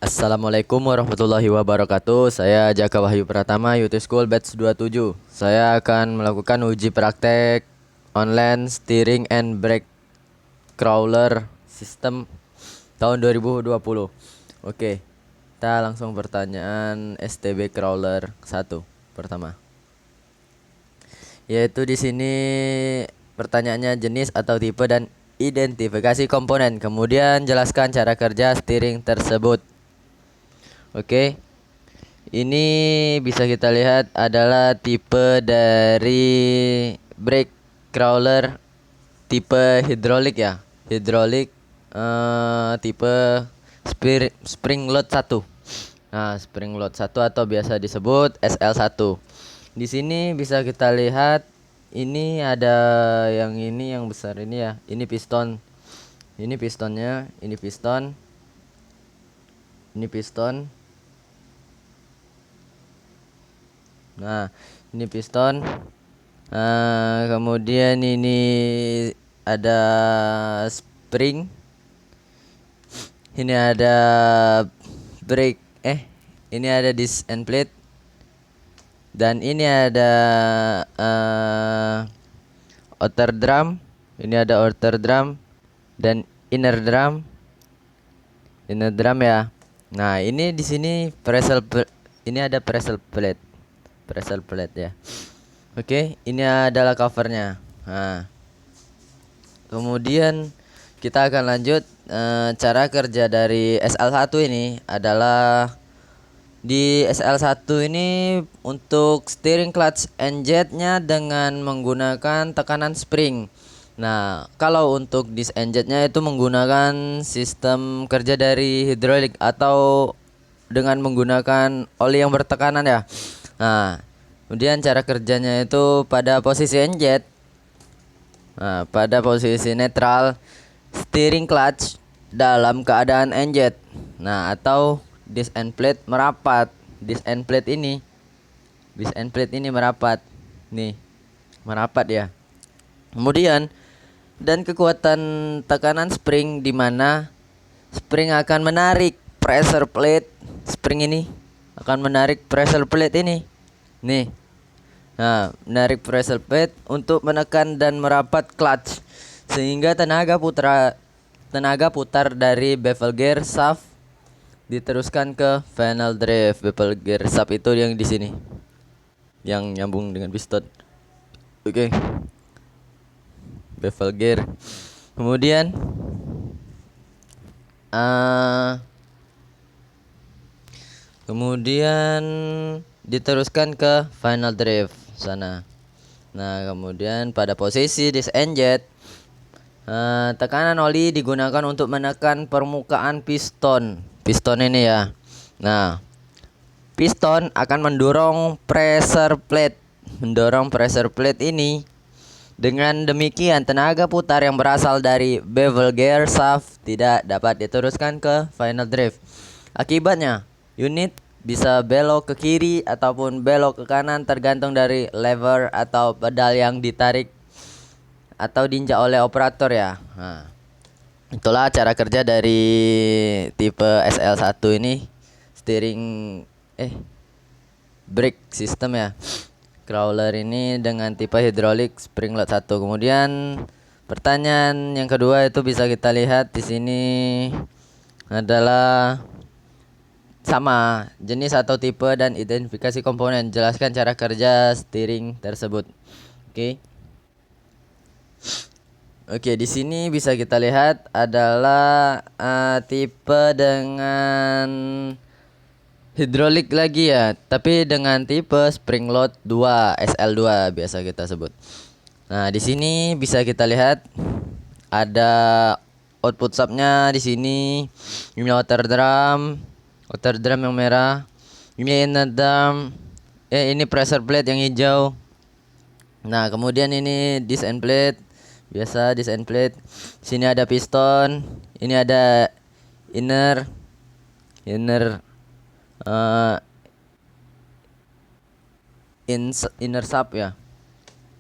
Assalamualaikum warahmatullahi wabarakatuh. Saya Jaka Wahyu Pratama, UT School Batch 27. Saya akan melakukan uji praktek online steering and brake crawler system tahun 2020. Oke, kita langsung pertanyaan STB crawler 1 pertama. Yaitu di sini pertanyaannya jenis atau tipe dan identifikasi komponen. Kemudian jelaskan cara kerja steering tersebut. Oke. Ini bisa kita lihat adalah tipe dari brake crawler tipe hidrolik ya. Hidrolik tipe spring load 1. Nah, spring load 1 atau biasa disebut SL1. Di sini bisa kita lihat ini ada yang ini yang besar ini ya. Ini piston. Ini pistonnya, ini piston. Ini piston. Nah, ini piston. Nah, kemudian ini ada spring. Ini ada brake. Ini ada disc and plate. Dan ini ada outer drum. Ini ada outer drum dan inner drum. Inner drum ya. Nah, ini di sini ini ada pressure plate. Pressure plate ya. Oke, ini adalah covernya. Nah, kemudian kita akan lanjut. Cara kerja dari SL1 ini adalah di SL1 ini untuk steering clutch and jetnya dengan menggunakan tekanan spring. Nah, kalau untuk disc and jetnya itu menggunakan sistem kerja dari hidrolik atau dengan menggunakan oli yang bertekanan ya. Nah, kemudian cara kerjanya itu pada posisi enjet. Nah, pada posisi netral, steering clutch dalam keadaan enjet. Nah, atau disc and plate merapat. Disc and plate ini merapat. Nih, merapat ya. Kemudian dan kekuatan tekanan spring di mana spring akan menarik pressure plate. Spring ini akan menarik pressure plate ini. Nih. Nah, menarik pressure plate untuk menekan dan merapat clutch sehingga tenaga putar dari bevel gear shaft diteruskan ke final drive. Bevel gear shaft itu yang di sini. Yang nyambung dengan piston. Oke. Bevel gear. Kemudian diteruskan ke final drive sana. Nah, kemudian pada posisi disc and jet, tekanan oli digunakan untuk menekan permukaan piston. Piston ini ya. Nah, piston akan mendorong pressure plate. Mendorong pressure plate ini. Dengan demikian, tenaga putar yang berasal dari bevel gear shaft tidak dapat diteruskan ke final drive. Akibatnya, unit bisa belok ke kiri ataupun belok ke kanan tergantung dari lever atau pedal yang ditarik atau diinjak oleh operator ya. Nah, itulah cara kerja dari tipe SL1 ini, steering brake system ya. Crawler ini dengan tipe hidrolik spring load 1. Kemudian pertanyaan yang kedua itu bisa kita lihat di sini adalah sama jenis atau tipe dan identifikasi komponen. Jelaskan cara kerja steering tersebut. Oke, di sini bisa kita lihat adalah tipe dengan hidrolik lagi ya, tapi dengan tipe spring load 2 SL2 biasa kita sebut. Nah, di sini bisa kita lihat ada output subnya di sini. Ini outer drum yang merah. Ini inner drum. Ini pressure plate yang hijau. Nah, kemudian ini disc and plate. Biasa disc and plate. Sini ada piston. Ini ada inner inner sub ya.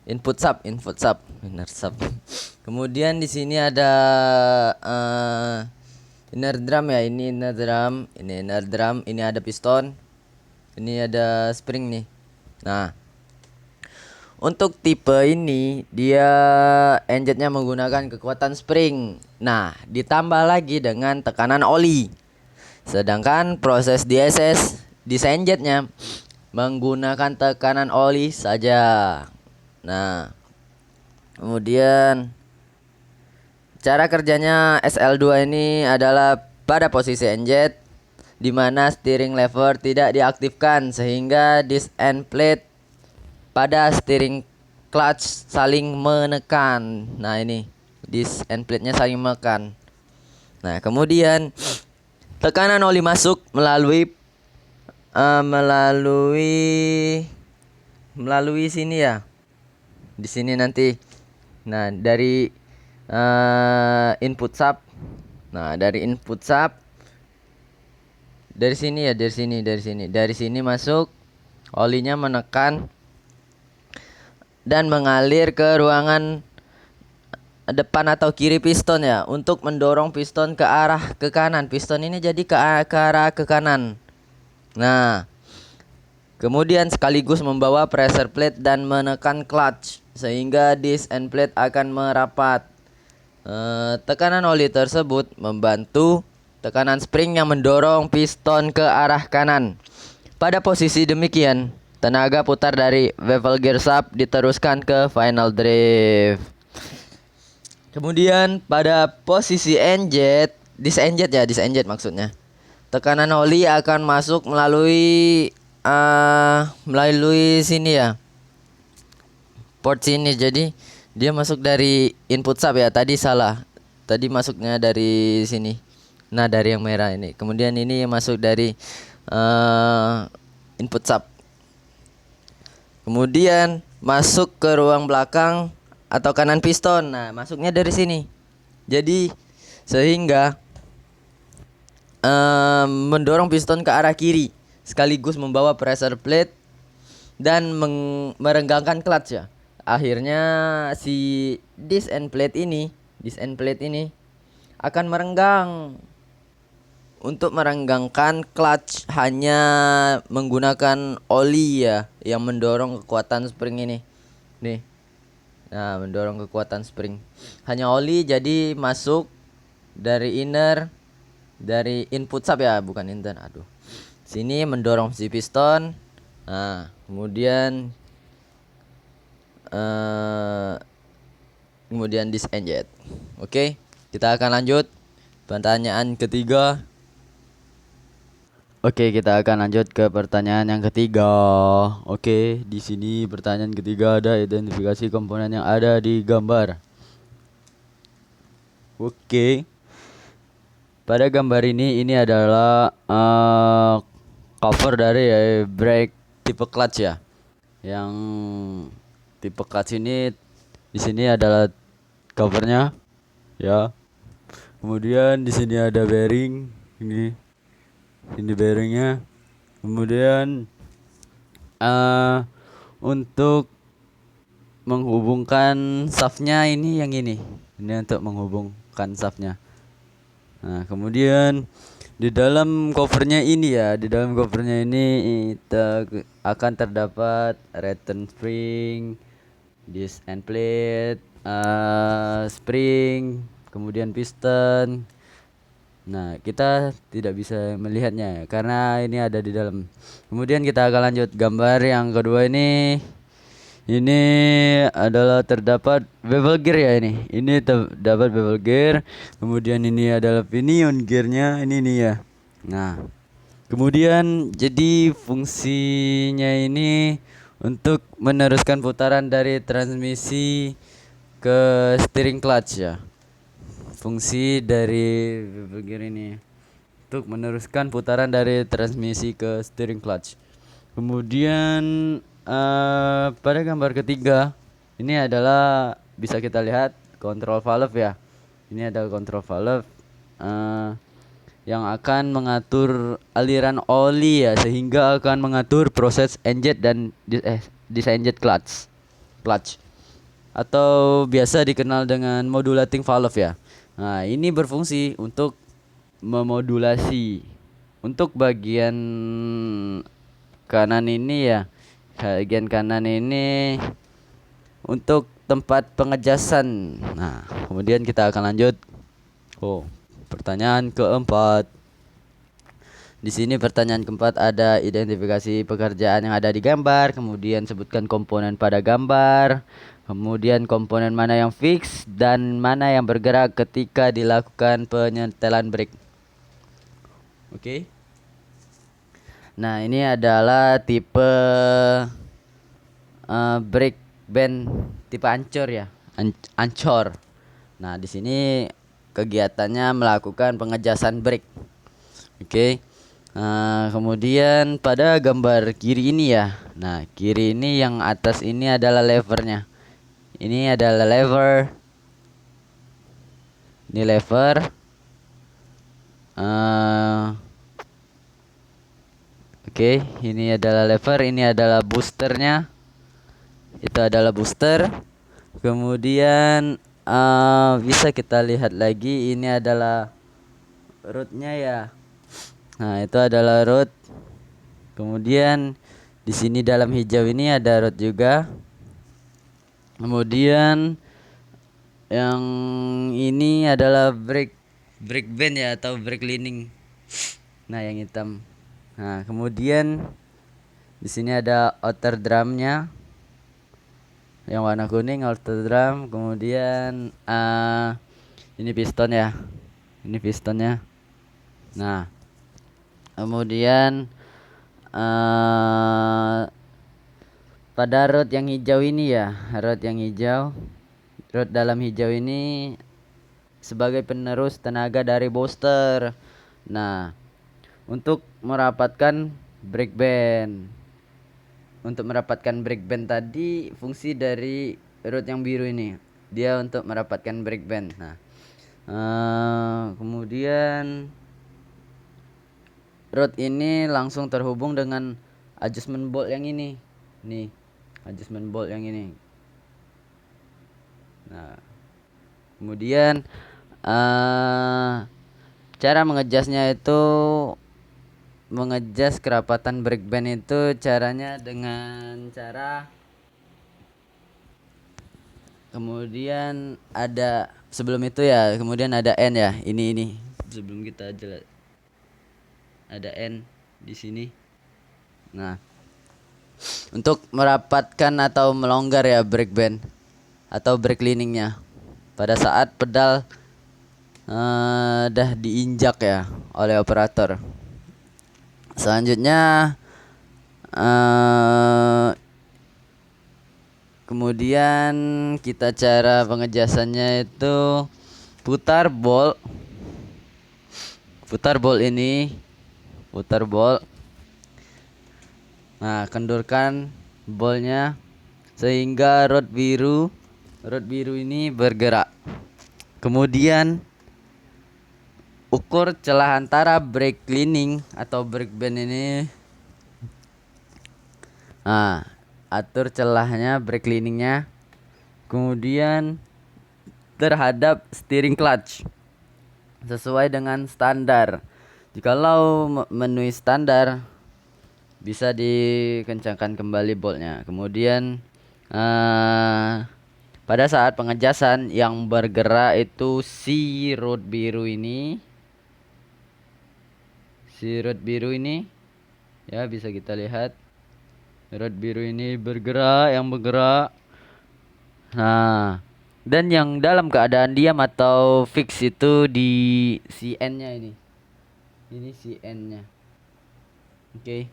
Input sub, inner sub. Kemudian di sini ada inner drum ya, ini inner drum, ini ada piston, ini ada spring nih. Nah, untuk tipe ini dia engine-nya menggunakan kekuatan spring. Nah, ditambah lagi dengan tekanan oli. Sedangkan proses DSS desain jetnya menggunakan tekanan oli saja. Nah, kemudian cara kerjanya SL2 ini adalah pada posisi engine di mana steering lever tidak diaktifkan sehingga disc and plate pada steering clutch saling menekan. Nah, ini disc and plate-nya saling menekan. Nah, kemudian tekanan oli masuk melalui melalui sini ya. Di sini nanti. Nah, dari input sub. Nah, dari input sub dari sini ya, dari sini masuk, olinya menekan dan mengalir ke ruangan depan atau kiri piston ya, untuk mendorong piston ke arah ke kanan. Piston ini jadi ke arah ke kanan. Nah, kemudian sekaligus membawa pressure plate dan menekan clutch sehingga disc and plate akan merapat. Tekanan oli tersebut membantu tekanan spring yang mendorong piston ke arah kanan. Pada posisi demikian, tenaga putar dari bevel gear sub diteruskan ke final drive. Kemudian pada posisi engine, disc and jet maksudnya. Tekanan oli akan masuk melalui sini ya. Port sini, jadi dia masuk dari input sub ya, tadi salah. Tadi masuknya dari sini. Nah, dari yang merah ini. Kemudian ini masuk dari input sub. Kemudian masuk ke ruang belakang atau kanan piston. Nah, masuknya dari sini. Jadi sehingga mendorong piston ke arah kiri sekaligus membawa pressure plate dan merenggangkan clutch ya. Akhirnya si disc and plate ini akan merenggang. Untuk merenggangkan clutch hanya menggunakan oli ya, yang mendorong kekuatan spring ini. Nih. Nah, mendorong kekuatan spring. Hanya oli, jadi masuk dari input sub ya, bukan inter. Aduh. Sini mendorong si piston. Nah, kemudian disc and jet. Oke, kita akan lanjut pertanyaan ketiga. Oke, kita akan lanjut ke pertanyaan yang ketiga. Oke, di sini pertanyaan ketiga ada identifikasi komponen yang ada di gambar. Oke. Pada gambar ini adalah cover dari brake tipe clutch ya. Yang tipe clutch ini di sini adalah covernya ya. Kemudian di sini ada bearing ini bearingnya. Kemudian untuk menghubungkan shaftnya ini yang ini untuk menghubungkan shaftnya. Nah, kemudian di dalam covernya ini akan terdapat return spring, disc and plate, spring, kemudian piston. Nah, kita tidak bisa melihatnya karena ini ada di dalam. Kemudian kita akan lanjut gambar yang kedua ini. Ini adalah terdapat bevel gear ya ini. Ini terdapat bevel gear. Kemudian ini adalah pinion gearnya ini nih ya. Nah, kemudian jadi fungsinya ini untuk meneruskan putaran dari transmisi ke steering clutch ya. Fungsi dari bevel gear ini untuk meneruskan putaran dari transmisi ke steering clutch. Kemudian pada gambar ketiga ini adalah bisa kita lihat control valve ya. Ini adalah control valve yang akan mengatur aliran oli ya, sehingga akan mengatur proses inject dan disinject clutch atau biasa dikenal dengan modulating valve ya. Nah, ini berfungsi untuk memodulasi. Untuk bagian kanan ini ya, bagian kanan ini untuk tempat pengejasan. Nah, kemudian kita akan lanjut. Pertanyaan keempat. Di sini pertanyaan keempat ada identifikasi pekerjaan yang ada di gambar, kemudian sebutkan komponen pada gambar, kemudian komponen mana yang fix dan mana yang bergerak ketika dilakukan penyetelan brake. Oke. Nah, ini adalah tipe brake band tipe ancor ya, ancor. Nah, di sini kegiatannya melakukan pengejasan brake. Oke. Kemudian pada gambar kiri ini ya. Nah, kiri ini yang atas ini adalah levernya. Ini adalah lever. Ini lever. Oke, ini adalah lever, ini adalah boosternya. Itu adalah booster. Kemudian bisa kita lihat lagi ini adalah rodnya ya. Nah, itu adalah rod. Kemudian di sini dalam hijau ini ada rod juga. Kemudian yang ini adalah brake band ya, atau brake lining. Nah, yang hitam. Nah, kemudian di sini ada outer drumnya yang warna kuning, outer drum. Kemudian ini piston ya. Ini pistonnya. Nah, kemudian pada rod yang hijau ini ya, rod yang hijau, rod dalam hijau ini sebagai penerus tenaga dari booster. Nah, untuk merapatkan brake band, tadi fungsi dari rod yang biru ini, dia untuk merapatkan brake band. Nah, kemudian rod ini langsung terhubung dengan adjustment bolt yang ini. Nih, adjustment bolt yang ini. Nah, kemudian cara mengejasnya itu, mengejas kerapatan brake band itu caranya dengan cara, kemudian ada sebelum itu ya, kemudian ada N ya. Ini sebelum kita jelas ada N di sini. Nah, untuk merapatkan atau melonggar ya brake band atau brake liningnya pada saat pedal dah diinjak ya oleh operator. Selanjutnya kemudian kita cara pengejasannya itu putar bolt ini, putar bolt. Nah, kendurkan bolnya sehingga rod biru ini bergerak. Kemudian ukur celah antara brake cleaning atau brake band ini. Nah, atur celahnya brake cleaningnya. Kemudian terhadap steering clutch sesuai dengan standar. Jikalau memenuhi standar, bisa dikencangkan kembali boltnya. Kemudian pada saat pengejasan yang bergerak itu si rod biru ini, ya, bisa kita lihat rod biru ini bergerak, yang bergerak. Nah, dan yang dalam keadaan diam atau fix itu di CN nya ini CN nya. Oke.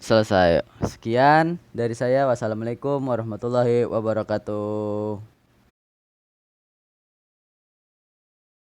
Selesai. Sekian dari saya. Wassalamualaikum warahmatullahi wabarakatuh.